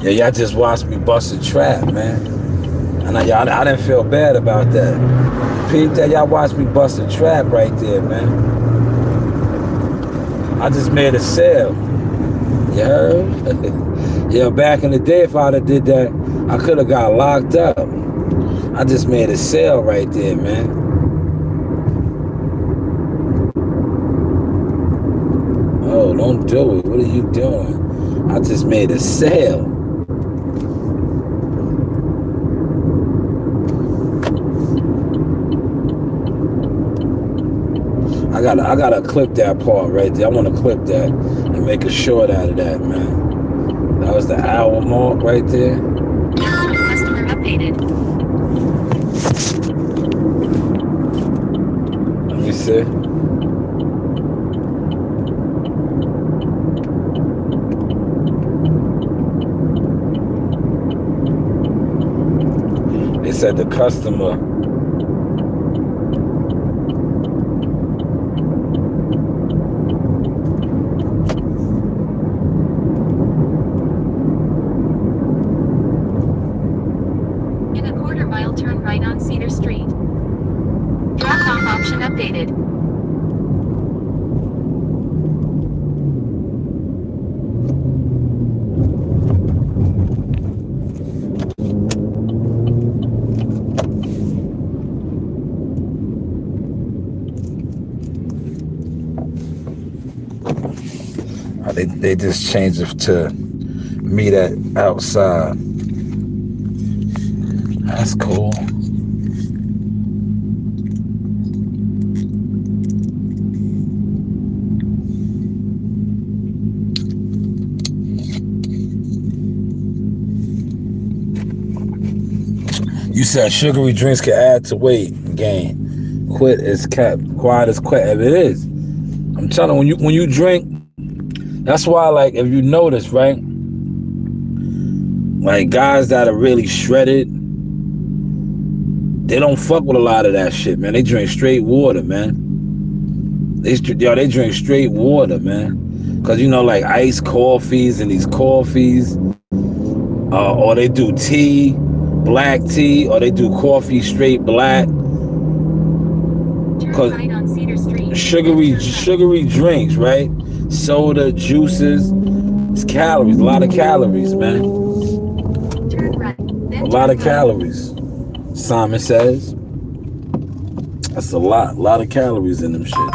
Yeah, y'all just watched me bust a trap, man. And I didn't feel bad about that. Peep that, y'all watched me bust a trap right there, man. I just made a sale. You heard? Yeah, back in the day, if I'd have did that, I could have got locked up. I just made a sale right there, man. Oh, don't do it. What are you doing? I just made a sale. I gotta clip that part right there. I want to clip that and make a short out of that, man. That was the hour mark right there. Customer updated. Let me see. They said the customer. In a quarter-mile, turn right on Cedar Street. Drop-off option updated. They just changed it to meet at outside. That's cool. You said sugary drinks can add to weight gain. Quiet as kept. It is. I'm telling you, when you drink, that's why, like, if you notice, right? Like, guys that are really shredded, they don't fuck with a lot of that shit, man. They drink straight water, man. They drink straight water, man. Cause you know, like iced coffees and these coffees, or they do tea, black tea, or they do coffee straight black. Cause Turn right on Cedar Street. sugary drinks, right? Soda, juices, it's calories, a lot of calories, man. Turn right. A lot of calories. Simon says. That's a lot of calories in them shits.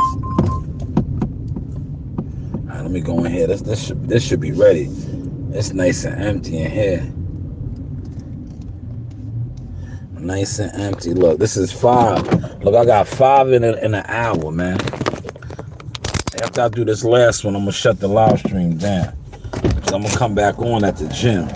All right, let Let me go in here. This should be ready. It's nice and empty in here. Nice and empty. Look, this is 5. Look, I got 5 in an hour, man. After I do this last one, I'm gonna shut the live stream down. I'm gonna come back on at the gym.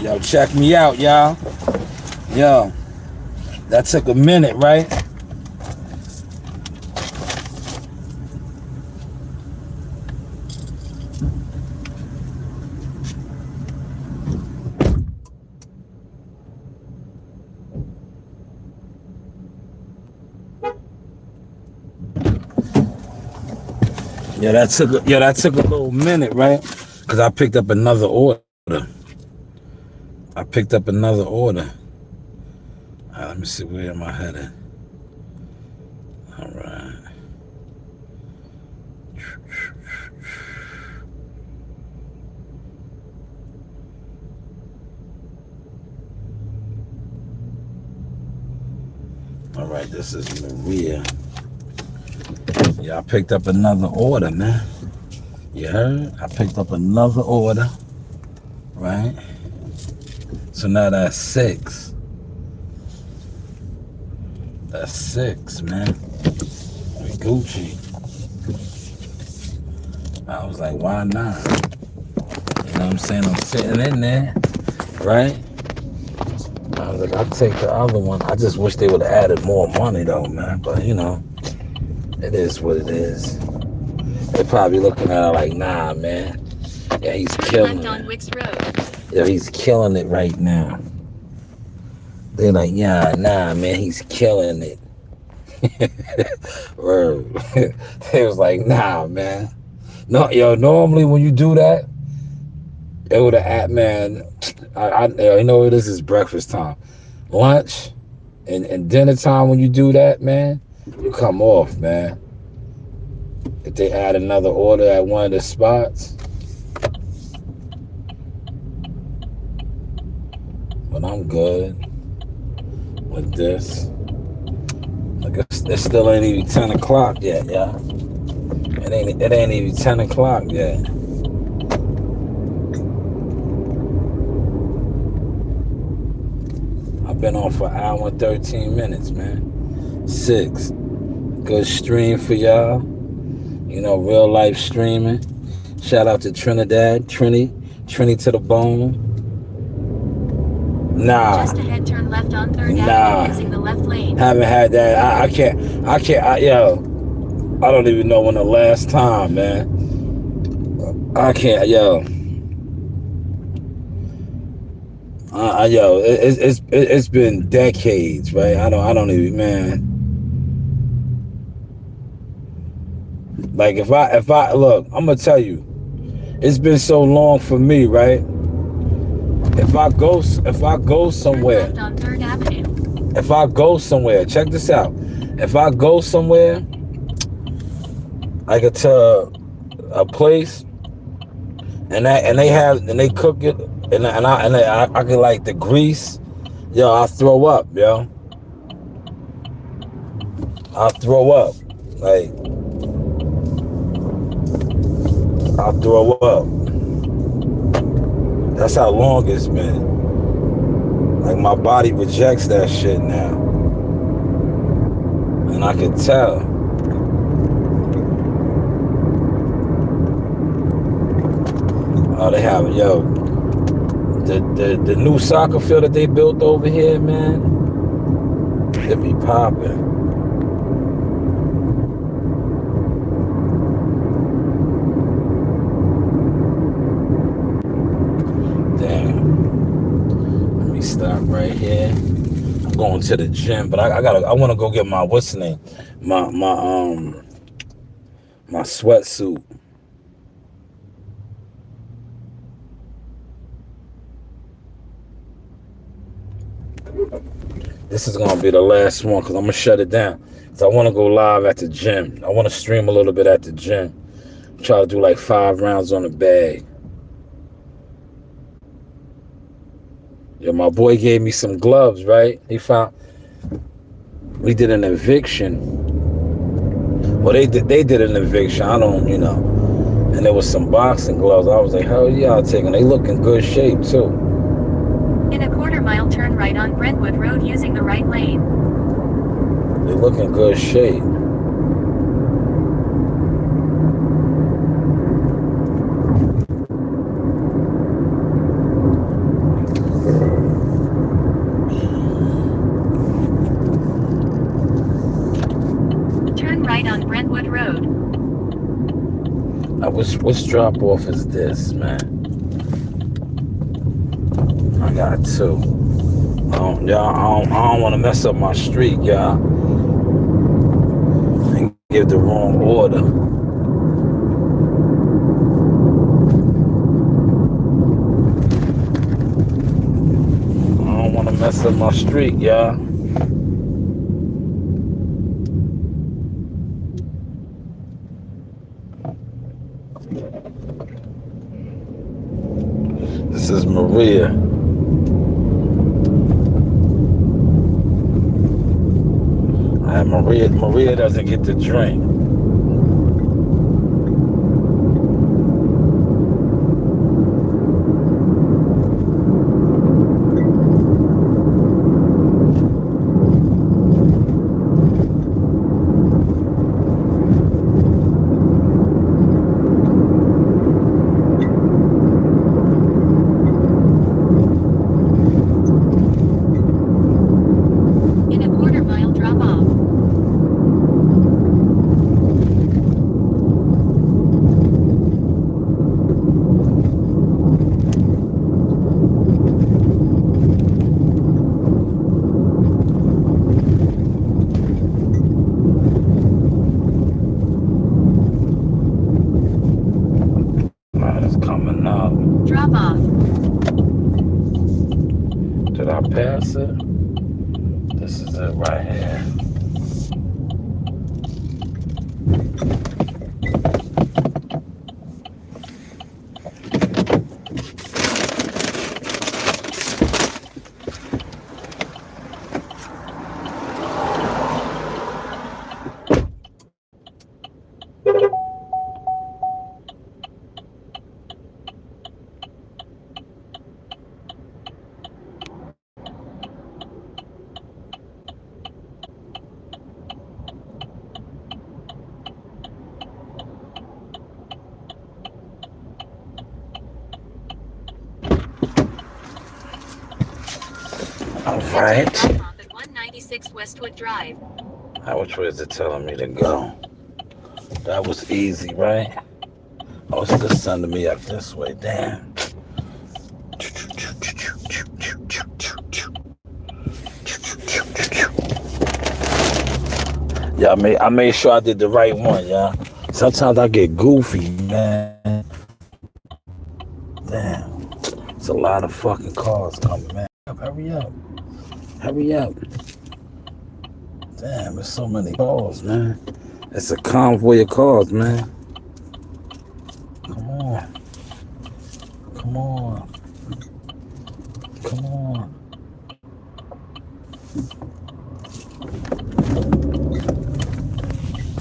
Yo, check me out, y'all. Yo, that took a minute, right? Yeah, that took a little minute, right? Because I picked up another order. All right, let me see, where am I headed? All right. All right, this is Maria. Yeah, I picked up another order, man. You heard? I picked up another order, right? So now that's 6. That's 6, man. We Gucci. I was like, why not? You know what I'm saying? I'm sitting in there, right? I was like, I'll take the other one. I just wish they would have added more money, though, man. But, you know, it is what it is. They're probably looking at it like, nah, man. Yeah, he's killing it. On Wicks Road. Yeah, he's killing it right now. They're like, yeah, nah, man, he's killing it. They was like, nah, man. No, yo, normally when you do that, it would have, man, you know this is breakfast time. Lunch and dinner time, when you do that, man, you come off, man. If they add another order at one of the spots. But I'm good with this. I guess it still ain't even 10 o'clock yet, yeah. It ain't even 10 o'clock yet. I've been on for an hour and 13 minutes, man. 6. Good stream for y'all. You know, real life streaming. Shout out to Trinidad, Trini to the bone. Nah. Just ahead, turn left on 3rd Avenue using the left lane. Haven't had that. I can't, yo, I don't even know when the last time, man. I can't, yo. Yo, it's been decades, right? I don't even, man. Like if I look, I'm gonna tell you, it's been so long for me, right? If I go somewhere, Turn left on 3rd Avenue. if I go somewhere, check this out. If I go somewhere, like to a place, and they cook it, and I can like the grease, yo, I throw up, yo. I throw up, like I throw up. That's how long it's been. Like my body rejects that shit now, and I can tell. Oh, they have, yo, the new soccer field that they built over here, man. It be popping. Stop right here. I'm going to the gym, but I want to go get my, what's the name? My sweatsuit. This is gonna be the last one because I'm gonna shut it down. So I want to go live at the gym. I want to stream a little bit at the gym. Try to do like 5 rounds on the bag. Yo, my boy gave me some gloves, right? We did an eviction. Well, they did an eviction. I don't, you know. And there was some boxing gloves. I was like, hell yeah, I'll take them. They look in good shape too. In a quarter-mile, turn right on Brentwood Road using the right lane. They look in good shape. which drop off is this, man? I got two. Y'all, I don't want to mess up my streak, y'all, and give the wrong order. I don't want to mess up my streak, y'all. This is Maria. And Maria doesn't get to drink. In a quarter mile, drop off. It's coming up. Drop off. Did I pass it? This is it right here. All right. Drop off at 196 Westwood Drive. Which way is it telling me to go? That was easy, right? Oh, it's just sending me up this way. Damn. Yeah, I made sure I did the right one, y'all. Sometimes I get goofy, man. Damn. It's a lot of fucking cars coming, man. Hurry up. Hurry up. Damn, there's so many cars, man. It's a convoy of cars, man. Come on. Come on. Come on.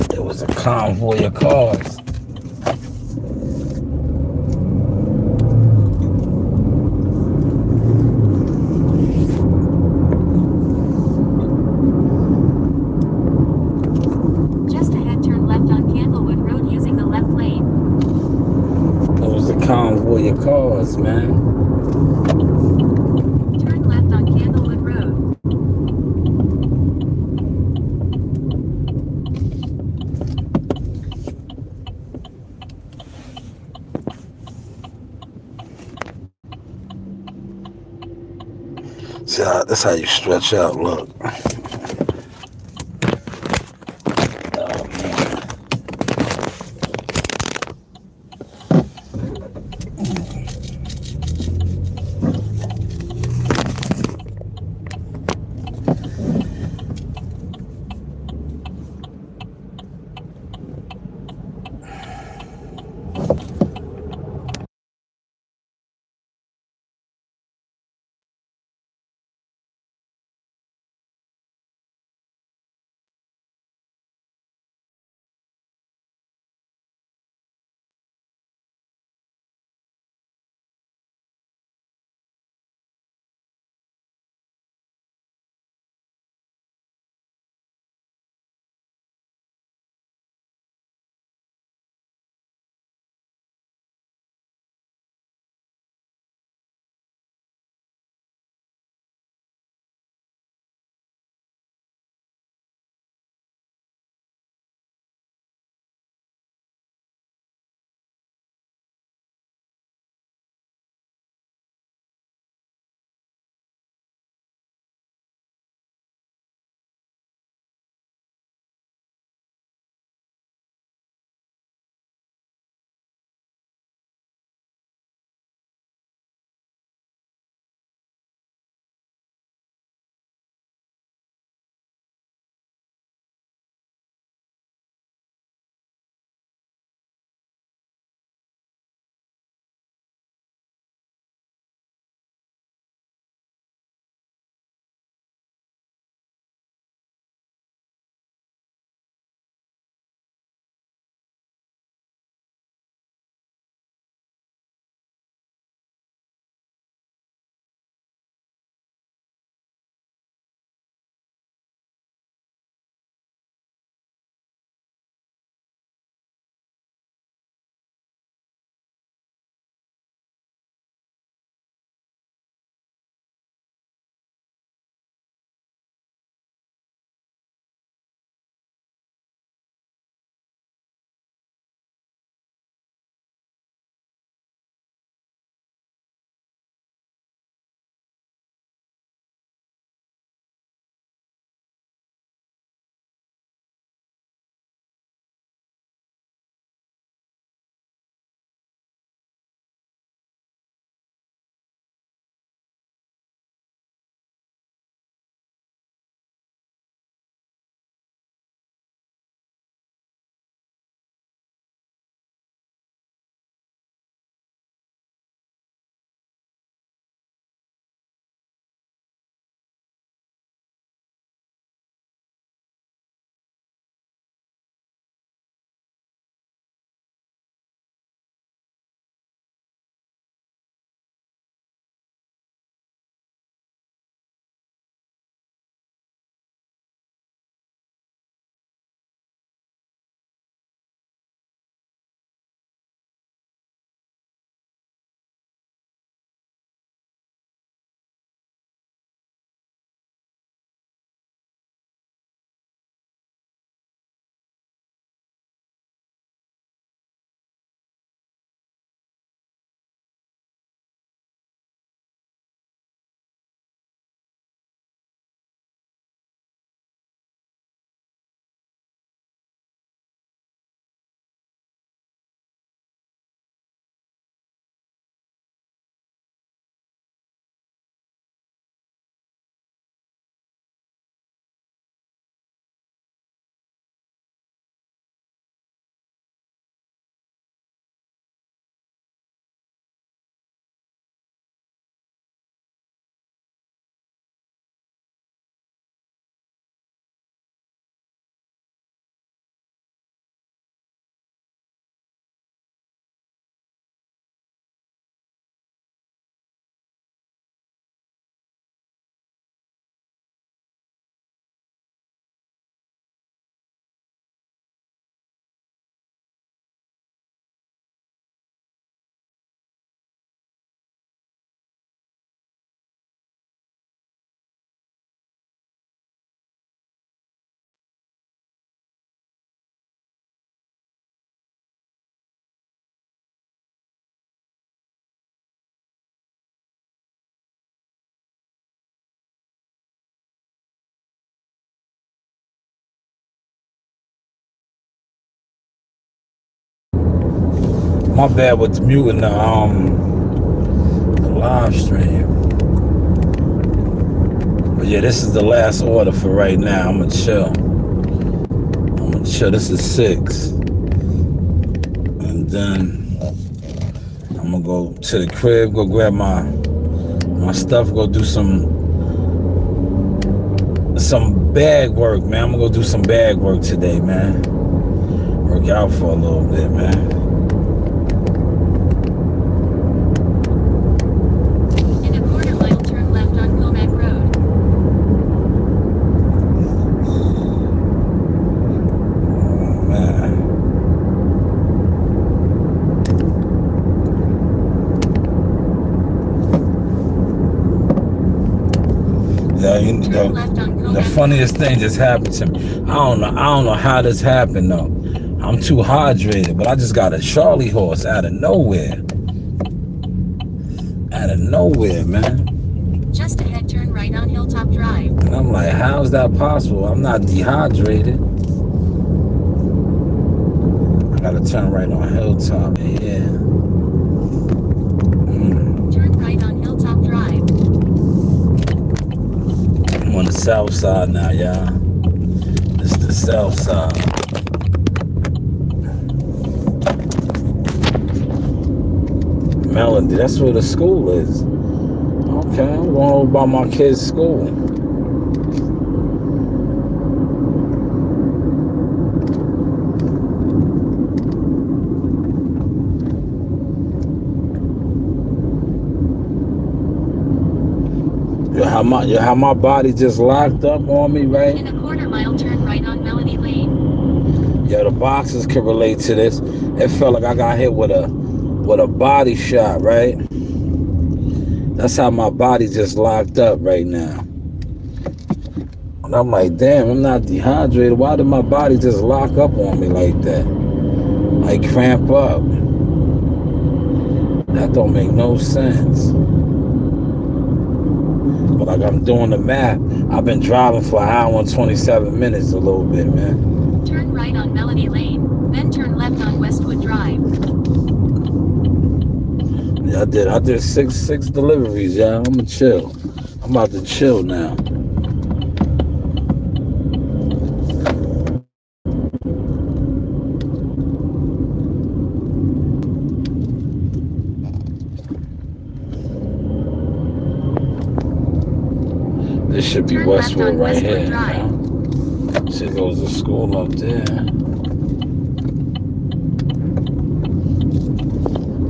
There was a convoy of cars. Just ahead, turn left on Candlewood Road using the left lane. There was a convoy of cars, man. Turn left on Candlewood Road. See, that's how you stretch out, look. My bad with muting the live stream. But yeah, this is the last order for right now. I'm gonna chill. This is 6. And then I'm gonna go to the crib, go grab my stuff, go do some bag work, man. I'm gonna go do some bag work today, man. Work out for a little bit, man. In a quarter mile, turn left on Comac Road. Oh, man. Yeah, Turn left on the Comac funniest thing just happened to me. I don't know how this happened though. I'm too hydrated, but I just got a Charlie horse out of nowhere. Out of nowhere, man. Just ahead, turn right on Hilltop Drive. And I'm like, how is that possible? I'm not dehydrated. I gotta turn right on Hilltop. Yeah. Turn right on Hilltop Drive. I'm on the south side now, y'all. This is the south side. Melody, that's where the school is. Okay, I'm going over by my kid's school. How my body just locked up on me, right? In a quarter mile, turn right on Melody Lane. Yeah, the boxers can relate to this. It felt like I got hit with a body shot, right? That's how my body just locked up right now. And I'm like, damn, I'm not dehydrated. Why did my body just lock up on me like that? Like cramp up. That don't make no sense. But like I'm doing the math, I've been driving for 1 hour and 27 minutes a little bit, man. Turn right on Melody Lane, then turn left on Westwood Drive. Yeah, I did six deliveries, y'all. I'm gonna chill. I'm about to chill now. This should be Turn Westwood left on right Westwood here. Drive. She goes to school up there.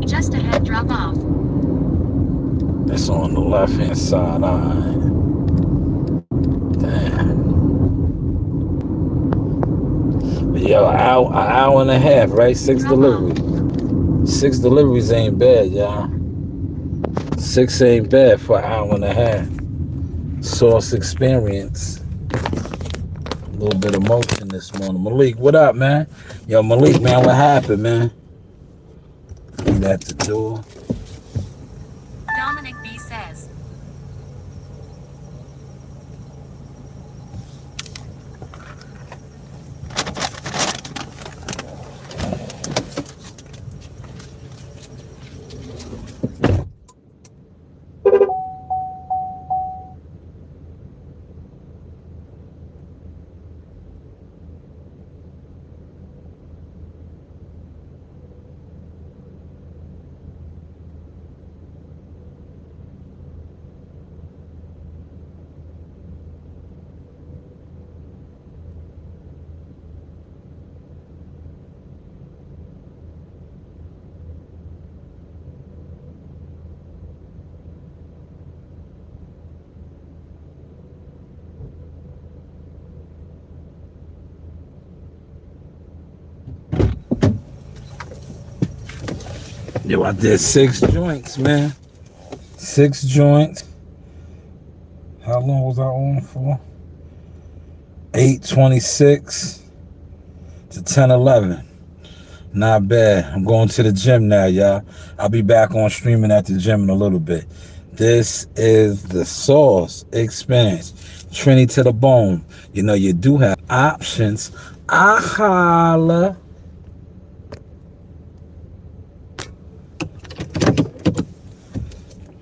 Just ahead, drop off. That's on the left hand side. All right. Damn. But yo, an hour and a half, right? 6 deliveries. 6 deliveries ain't bad, y'all. 6 ain't bad for 1 hour and a half. Source experience. A little bit of motion this morning. Malik, what up, man? Yo, Malik, man, what happened, man? Leave at the door. Dominic B says. Yo, I did 6 joints, man. 6 joints. How long was I on for? 8:26 to 10:11. Not bad. I'm going to the gym now, y'all. I'll be back on streaming at the gym in a little bit. This is the Source Experience. Trini to the bone. You know, you do have options. I holla.